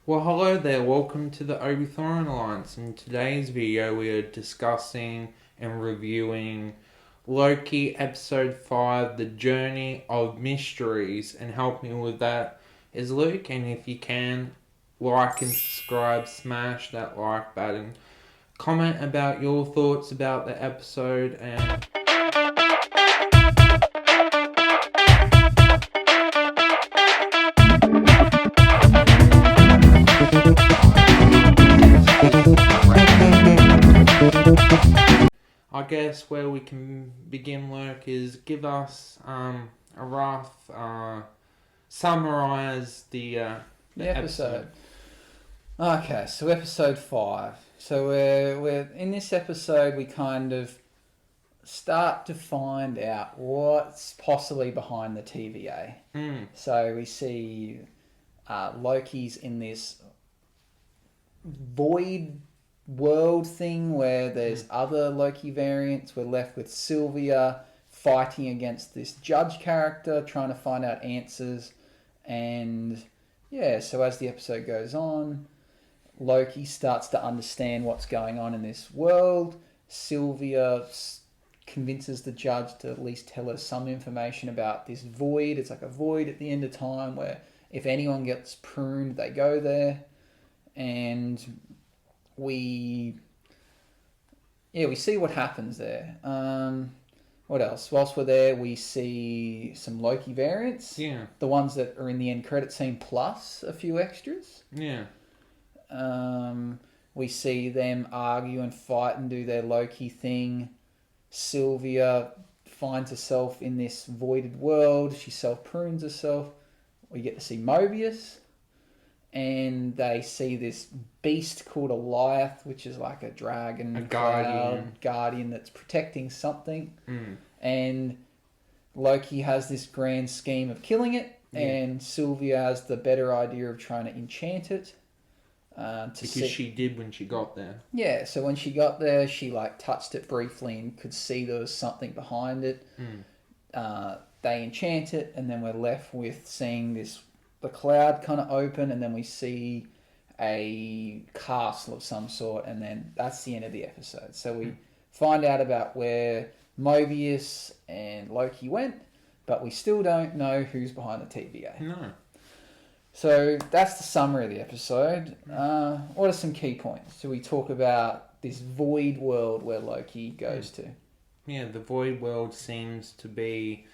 Well, hello there. Welcome to the Obi-Thorn Alliance. In today's video, we are discussing and reviewing Loki Episode 5, The Journey of Mysteries. And helping me with that is Luke. And if you can, like and subscribe, smash that like button. Comment about your thoughts about the episode and... I guess where we can begin, Luke, is give us a rough summarize the episode. Okay, so episode 5. So we're in this episode we kind of start to find out what's possibly behind the TVA. So we see Loki's in this void world thing where there's other Loki variants. We're left with Sylvia fighting against this judge character, trying to find out answers. And yeah, so as the episode goes on, Loki starts to understand what's going on in this world. Sylvia convinces the judge to at least tell her some information about this void. It's like a void at the end of time where if anyone gets pruned, they go there. And we see what happens there. What else? Whilst we're there, we see some Loki variants. Yeah. The ones that are in the end credit scene plus a few extras. Yeah. We see them argue and fight and do their Loki thing. Sylvia finds herself in this voided world. She self-prunes herself. We get to see Mobius. And they see this beast called a Goliath, which is like a dragon, a guardian that's protecting something. And Loki has this grand scheme of killing it, and Sylvia has the better idea of trying to enchant it. Because she did when she got there. Yeah, so when she got there, she touched it briefly and could see there was something behind it. They enchant it, and then we're left with seeing the cloud kind of open, and then we see a castle of some sort, and then that's the end of the episode. So we find out about where Mobius and Loki went, but we still don't know who's behind the TVA. No. So that's the summary of the episode. What are some key points? So we talk about this void world where Loki goes to. Yeah, the void world seems to be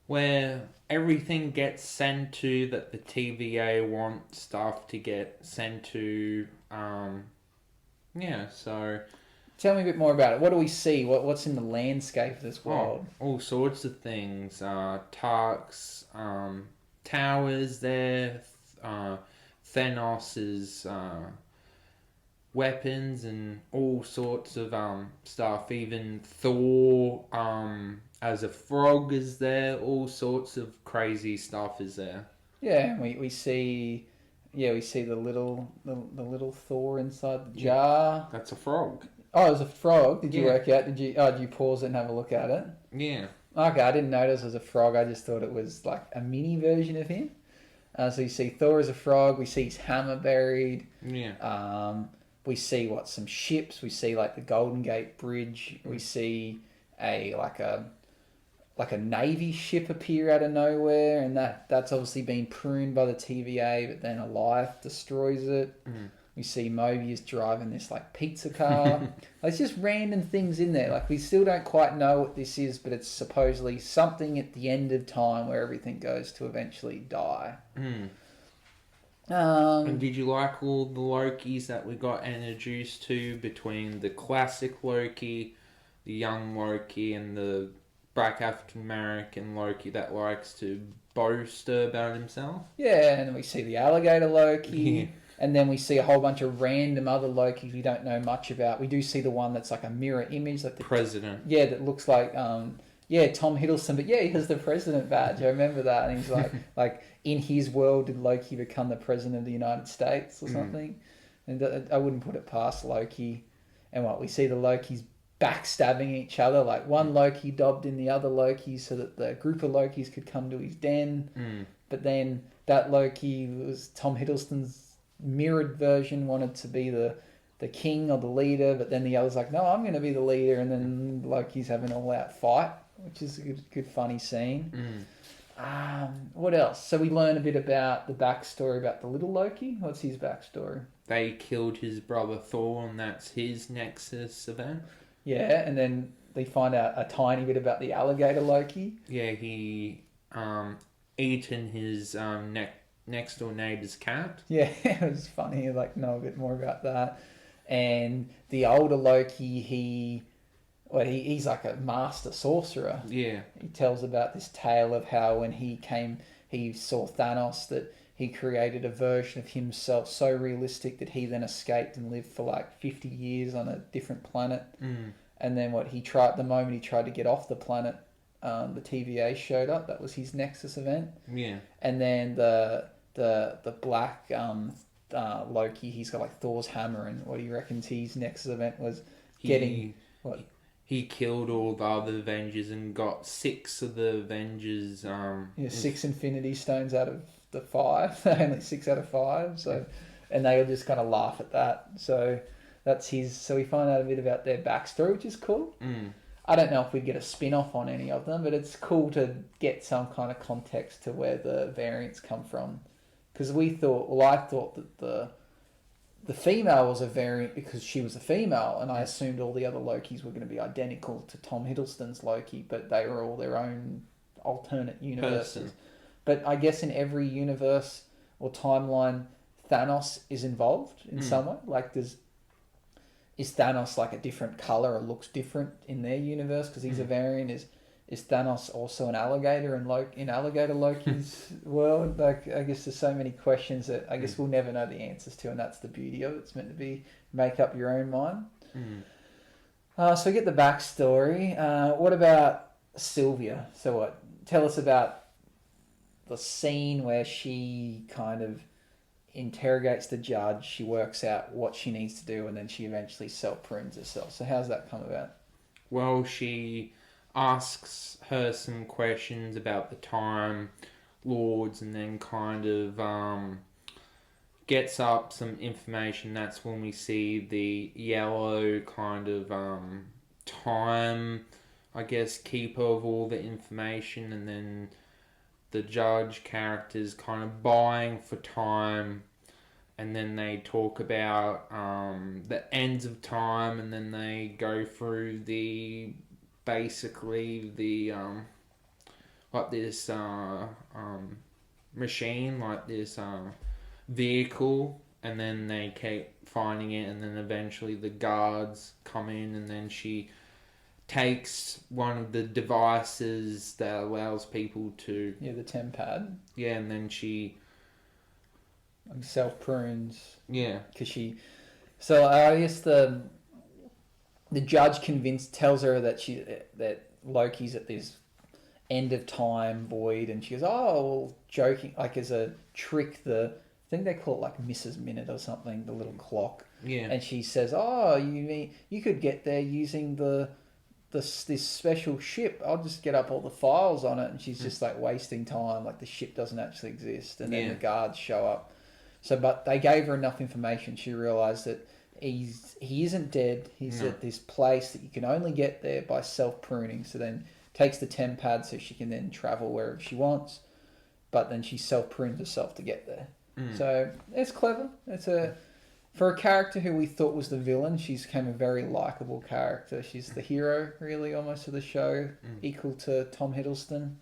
where everything gets sent to that the TVA want stuff to get sent to. So... Tell me a bit more about it. What do we see? What's in the landscape of this world? All sorts of things. Tarks, towers there, Thanos' weapons and all sorts of stuff. Even Thor as a frog is there. All sorts of crazy stuff is there. Yeah, we see the little Thor inside the jar. That's a frog. Oh, it was a frog. Did you work out? Did you pause it and have a look at it? Yeah. Okay, I didn't notice it was a frog. I just thought it was like a mini version of him. So you see Thor as a frog. We see his hammer buried. Yeah. We see some ships. We see the Golden Gate Bridge. We see a Navy ship appear out of nowhere, and that's obviously been pruned by the TVA, but then a Goliath destroys it. We see Mobius driving this pizza car. It's just random things in there. We still don't quite know what this is, but it's supposedly something at the end of time where everything goes to eventually die. And did you like all the Lokis that we got introduced to between the classic Loki, the young Loki, and the Black African American Loki that likes to boast about himself? Yeah, and we see the alligator Loki. Yeah. And then we see a whole bunch of random other Lokis we don't know much about. We do see the one that's a mirror image. The president. Yeah, that looks like, Tom Hiddleston. But yeah, he has the president badge. I remember that. And he's like in his world, did Loki become the president of the United States or something? And I wouldn't put it past Loki. And we see the Lokis backstabbing each other. One Loki dobbed in the other Loki so that the group of Lokis could come to his den. But then that Loki was Tom Hiddleston's mirrored version wanted to be the king or the leader, but then the other's like, no, I'm going to be the leader, and then Loki's having an all-out fight, which is a good funny scene. What else? So we learn a bit about the backstory about the little Loki. What's his backstory? They killed his brother Thor, and that's his Nexus event. Yeah, and then they find out a tiny bit about the alligator Loki. Yeah, he eaten his next door neighbor's cat. Yeah, it was funny. Like, know a bit more about that. And the older Loki, he's like a master sorcerer. Yeah. He tells about this tale of how when he saw Thanos, that he created a version of himself so realistic that he then escaped and lived for like 50 years on a different planet. And then the moment he tried to get off the planet, the TVA showed up. That was his Nexus event. Yeah. And then the black Loki, he's got like Thor's hammer, and what he reckons his Nexus event was getting what? He killed all the other Avengers and got 6 of the Avengers. 6 Infinity Stones out of the 5. Only 6 out of 5. So, and they all just kind of laugh at that. So that's his. So we find out a bit about their backstory, which is cool. I don't know if we'd get a spin-off on any of them, but it's cool to get some kind of context to where the variants come from. Because I thought that the female was a variant because she was a female, and I assumed all the other Lokis were going to be identical to Tom Hiddleston's Loki, but they were all their own alternate universes. But I guess in every universe or timeline, Thanos is involved in some way. Like, is Thanos like a different color or looks different in their universe because he's a variant? Is Thanos also an alligator in Alligator Loki's world? Like, I guess there's so many questions that I guess we'll never know the answers to, and that's the beauty of it. It's meant to be make up your own mind. So we get the backstory. What about Sylvia? So what? Tell us about the scene where she kind of interrogates the judge. She works out what she needs to do, and then she eventually self-prunes herself. So how's that come about? Well, she asks her some questions about the Time Lords, and then kind of gets up some information. That's when we see the yellow kind of time, I guess, keeper of all the information, and then the judge characters kind of buying for time, and then they talk about the ends of time, and then they go through basically the like this machine, like this vehicle, and then they keep finding it, and then eventually the guards come in, and then she takes one of the devices that allows people to the TemPad. And then she self prunes. Because she. So I guess the judge tells her that Loki's at this end of time void, and she goes, joking, like as a trick, I think they call it like Mrs. Minute or something, the little clock. And she says, you could get there using this special ship. I'll just get up all the files on it. And she's just like wasting time, like the ship doesn't actually exist. And then the guards show up. So, but they gave her enough information. She realised that he isn't dead. He's at this place that you can only get there by self-pruning. So then takes the TemPad so she can then travel wherever she wants. But then she self-prunes herself to get there. So it's clever. For a character who we thought was the villain, she's become a very likeable character. She's the hero, really, almost of the show, equal to Tom Hiddleston.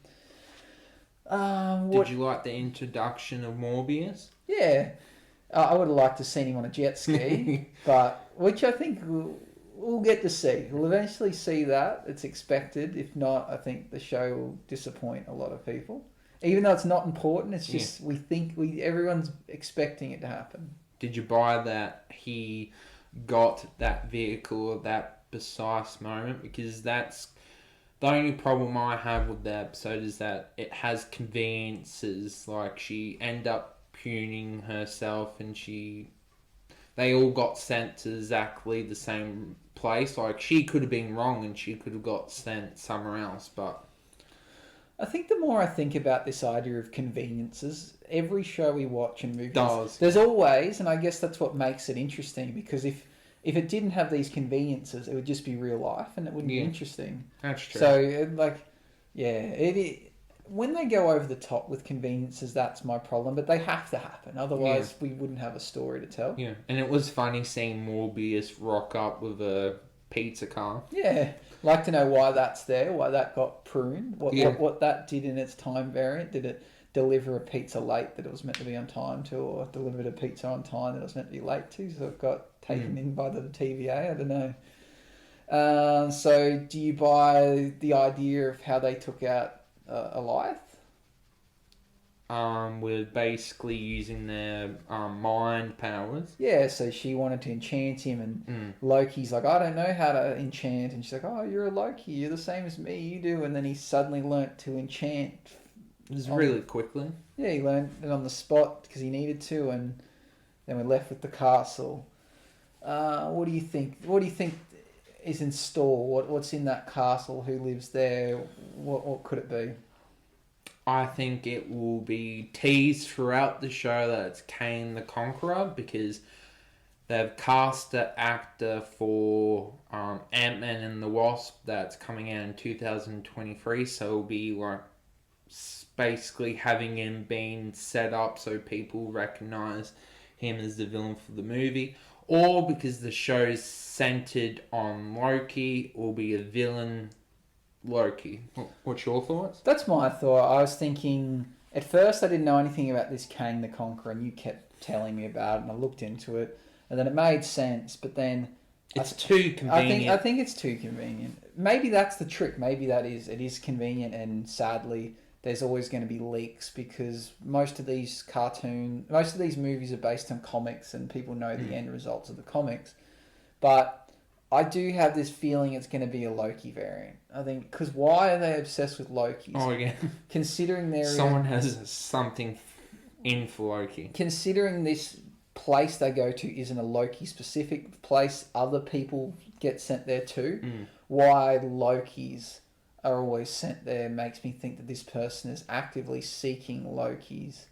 Did you like the introduction of Morbius? Yeah. I would have liked to have seen him on a jet ski, but which I think we'll get to see. We'll eventually see that. It's expected. If not, I think the show will disappoint a lot of people. Even though it's not important, it's just everyone's expecting it to happen. Did you buy that he got that vehicle at that precise moment? Because that's the only problem I have with the episode, is that it has conveniences. Like, she end up pruning herself, and they all got sent to exactly the same place. Like, she could have been wrong and she could have got sent somewhere else, but I think the more I think about this idea of conveniences, every show we watch and movies, Does. there's always, and I guess that's what makes it interesting, because if it didn't have these conveniences, it would just be real life and it wouldn't be Yeah. interesting. That's true. So, when they go over the top with conveniences, that's my problem. But they have to happen, otherwise we wouldn't have a story to tell. Yeah, and it was funny seeing Morbius rock up with a pizza car. Yeah, like to know why that's there, why that got pruned, what that did in its time variant. Did it deliver a pizza late that it was meant to be on time to, or delivered a pizza on time that it was meant to be late to, so it got taken in by the TVA? I don't know. So do you buy the idea of how they took out Eliath? With basically using their mind powers. Yeah, so she wanted to enchant him, and Loki's like, I don't know how to enchant, and she's like, oh, you're a Loki, you're the same as me, you do, and then he suddenly learnt to enchant. It was really quickly. Yeah, he learned it on the spot because he needed to, and then we're left with the castle. What do you think? What do you think is in store? What's in that castle? Who lives there? What could it be? I think it will be teased throughout the show that it's Kane the Conqueror, because they've cast an actor for Ant-Man and the Wasp that's coming out in 2023, so it'll be like basically having him being set up so people recognise him as the villain for the movie, or because the show's centered on Loki, will be a villain Loki. What's your thoughts? That's my thought. I was thinking, at first I didn't know anything about this Kang the Conqueror, and you kept telling me about it, and I looked into it, and then it made sense, but then it's too convenient. I think it's too convenient. Maybe that's the trick. Maybe it is convenient, and sadly there's always going to be leaks, because most of these movies are based on comics, and people know the end results of the comics. But I do have this feeling it's going to be a Loki variant. I think, because why are they obsessed with Loki? Oh, yeah. Considering someone has something in for Loki. Considering this place they go to isn't a Loki specific place, other people get sent there too. Why Lokis are always sent there makes me think that this person is actively seeking Lokis.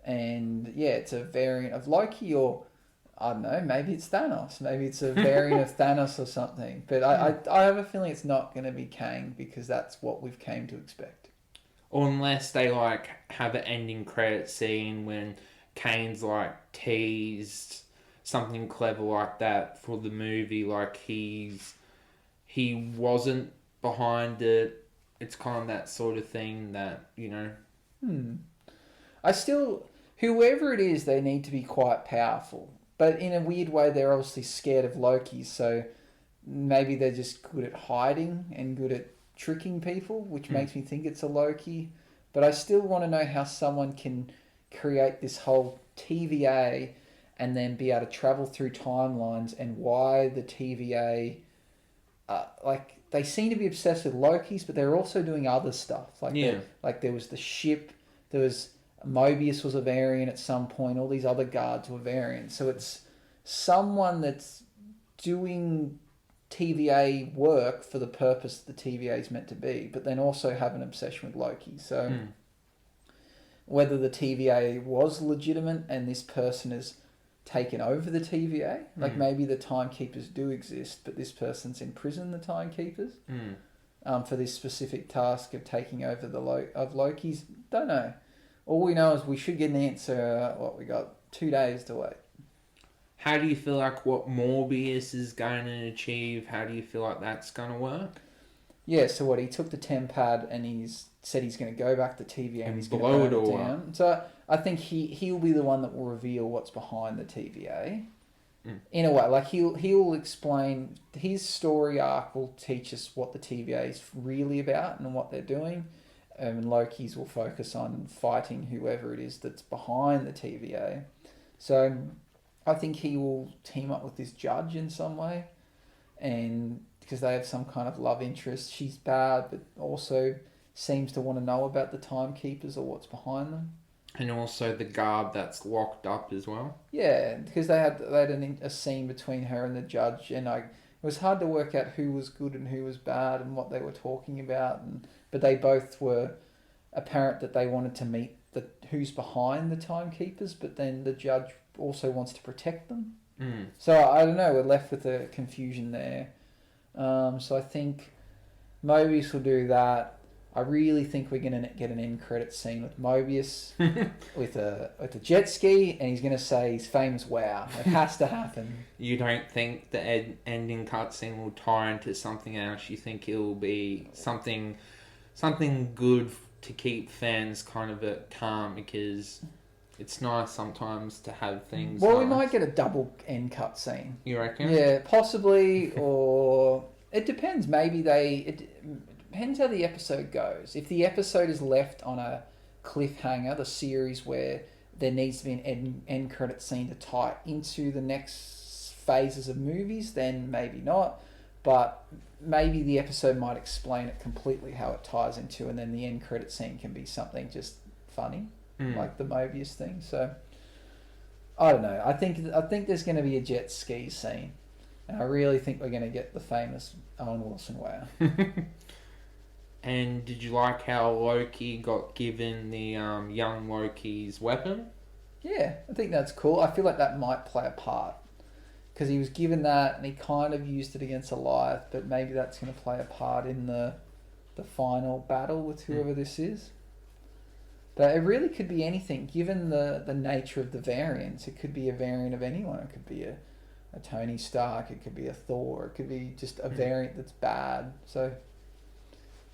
And yeah, it's a variant of Loki, or I don't know, maybe it's Thanos. Maybe it's a variant of Thanos or something. But I have a feeling it's not going to be Kang, because that's what we've came to expect. Or unless they like have an ending credit scene when Kane's like teased something clever like that for the movie, like he wasn't behind it. It's kind of that sort of thing that, you know. Whoever it is, they need to be quite powerful. But in a weird way, they're obviously scared of Loki, so maybe they're just good at hiding and good at tricking people, which makes me think it's a Loki. But I still want to know how someone can create this whole TVA and then be able to travel through timelines, and why the TVA, they seem to be obsessed with Loki's, but they're also doing other stuff. Like there was the ship, there was Mobius was a variant at some point, all these other guards were variants. So it's someone that's doing TVA work for the purpose the TVA is meant to be, but then also have an obsession with Loki. So whether the TVA was legitimate and this person has taken over the TVA, like maybe the Timekeepers do exist, but this person's imprisoned the Timekeepers for this specific task of taking over of Loki's. Don't know. All we know is we should get an answer. We got 2 days to wait. How do you feel like what Morbius is going to achieve? How do you feel like that's going to work? Yeah, so he took the TemPad and he's said he's going to go back to TVA and he's going to blow burn it all down. up. So I think he'll be the one that will reveal what's behind the TVA. In a way, like he'll explain his story arc, will teach us what the TVA is really about and what they're doing. And Loki's will focus on fighting whoever it is that's behind the TVA. So I think he will team up with this judge in some way, and because they have some kind of love interest. She's bad, but also seems to want to know about the Timekeepers or what's behind them. And also the guard that's locked up as well. Yeah, because they had a scene between her and the judge, and it was hard to work out who was good and who was bad and what they were talking about. But they both were apparent that they wanted to meet who's behind the timekeepers, but then the judge also wants to protect them. So I don't know. We're left with a confusion there. So I think Mobius will do that. I really think we're going to get an end credit scene with Mobius with a jet ski, and he's going to say his famous "wow." It has to happen. You don't think the ending cutscene will tie into something else? You think it will be something good to keep fans kind of calm, because it's nice sometimes to have things. Well, we might get a double end cutscene. You reckon? Yeah, possibly, or it depends. Maybe it depends how the episode goes. If the episode is left on a cliffhanger, the series where there needs to be an end credit scene to tie into the next phases of movies, then maybe not. But maybe the episode might explain it completely how it ties into, and then the end credit scene can be something just funny, like the Mobius thing. So I don't know. I think there's going to be a jet ski scene, and I really think we're going to get the famous Owen Wilson wow. And did you like how Loki got given the young Loki's weapon? Yeah, I think that's cool. I feel like that might play a part, because he was given that and he kind of used it against Goliath, but maybe that's going to play a part in the final battle with whoever this is. But it really could be anything, given the nature of the variants. It could be a variant of anyone. It could be a Tony Stark, it could be a Thor, it could be just a variant that's bad. So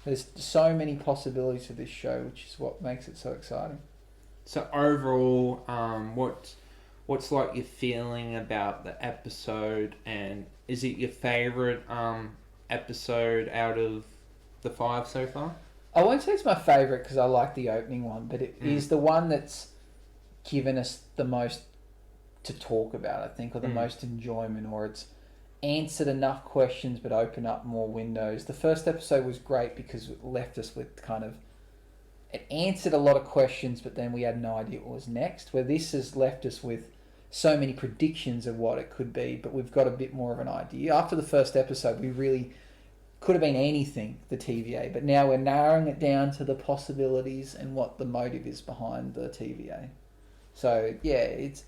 there's so many possibilities for this show, which is what makes it so exciting. So overall, what's like your feeling about the episode, and is it your favourite episode out of the 5 so far? I won't say it's my favourite because I like the opening one, but it is the one that's given us the most to talk about, I think, or the most enjoyment, or it's answered enough questions but opened up more windows. The first episode was great because it left us with it answered a lot of questions, but then we had no idea what was next, where this has left us with so many predictions of what it could be, but we've got a bit more of an idea. After the first episode, we really could have been anything, the TVA, but now we're narrowing it down to the possibilities and what the motive is behind the TVA. So yeah, it's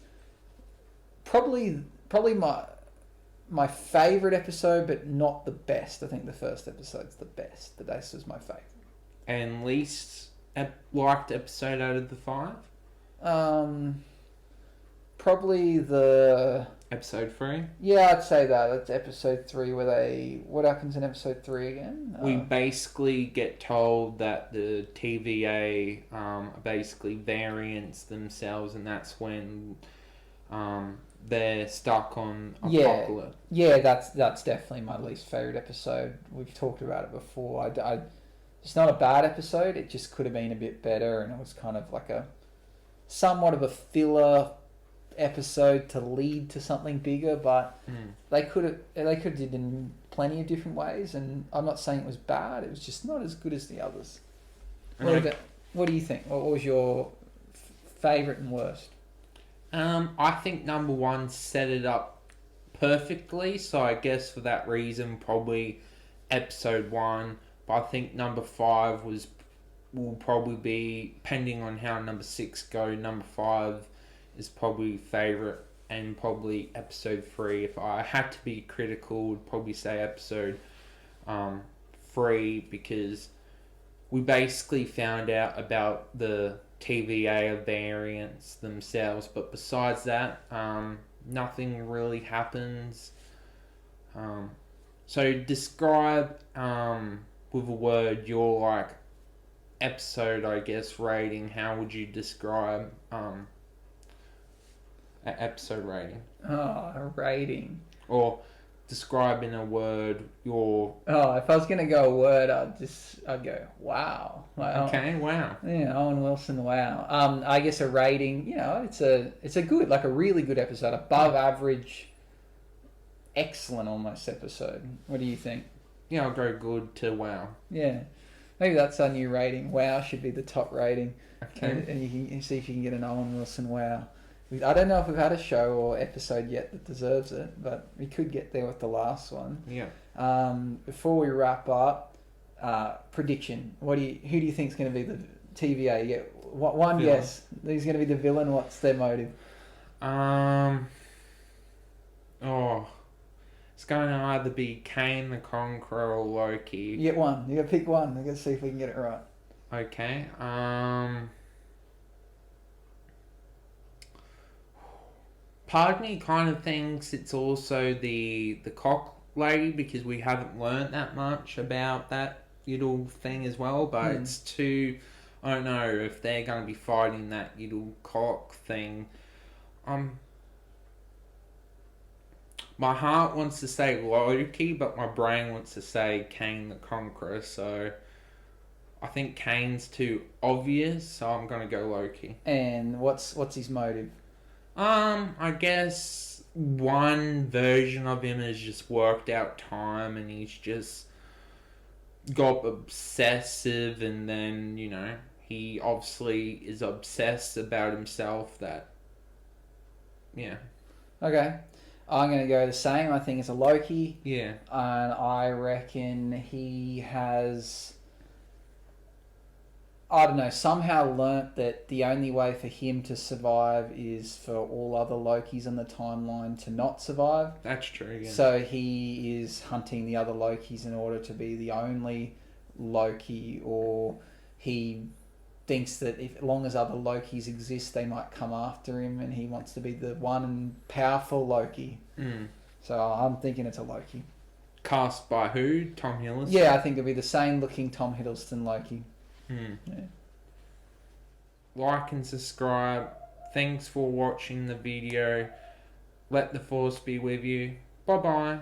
probably my favourite episode, but not the best. I think the first episode's the best, but this is my favourite. And least liked episode out of the 5? Probably the episode 3. Yeah, I'd say that. That's episode 3, where what happens in episode 3 again? We basically get told that the TVA are basically variants themselves, and that's when they're stuck on Apocalypse. Yeah, that's definitely my least favourite episode. We've talked about it before. It's not a bad episode, it just could have been a bit better, and it was kind of like somewhat of a filler episode to lead to something bigger, but they could have did it in plenty of different ways, and I'm not saying it was bad, it was just not as good as the others. What do you think? What was your favourite and worst? I think number 1 set it up perfectly, so I guess for that reason probably episode 1. But I think number 5 will probably be, depending on how number 6 go, number 5 is probably favourite, and probably episode 3. If I had to be critical, would probably say episode 3, because we basically found out about the TVA variants themselves, but besides that, nothing really happens. So describe with a word your episode, I guess, rating. How would you describe an episode rating? A rating. Or describe in a word your... if I was going to go a word, I'd go, wow. Okay, wow. Yeah, Owen Wilson, wow. I guess a rating, it's a good, a really good episode, above average, excellent almost episode. What do you think? Yeah, I'll go good to wow. Yeah. Maybe that's our new rating. Wow should be the top rating. Okay. And you can see if you can get an Owen Wilson wow. I don't know if we've had a show or episode yet that deserves it, but we could get there with the last one. Yeah. Before we wrap up, prediction. Who do you think is going to be the TVA. You get one Villain. guess. Who's going to be the villain? What's their motive? Oh, it's going to either be Kane the Conqueror or Loki. You get one. You got to pick one. I got to see if we can get it right. Okay. Part of me kind of thinks it's also the cock lady because we haven't learnt that much about that little thing as well. But it's too. I don't know if they're going to be fighting that little cock thing. My heart wants to say Loki, but my brain wants to say Kane the Conqueror. So I think Kane's too obvious, so I'm gonna go Loki. And what's his motive? I guess one version of him has just worked out time, and he's just got obsessive, and then he obviously is obsessed about himself. That yeah. Okay. I'm going to go the same. I think it's a Loki. Yeah. And I reckon he has, I don't know, somehow learnt that the only way for him to survive is for all other Lokis on the timeline to not survive. That's true, yeah. So he is hunting the other Lokis in order to be the only Loki, or he thinks that as long as other Lokis exist, they might come after him, and he wants to be the one powerful Loki. So I'm thinking it's a Loki. Cast by who? Tom Hiddleston? Yeah, I think it'll be the same looking Tom Hiddleston Loki. Yeah. Like and subscribe. Thanks for watching the video. Let the force be with you. Bye bye.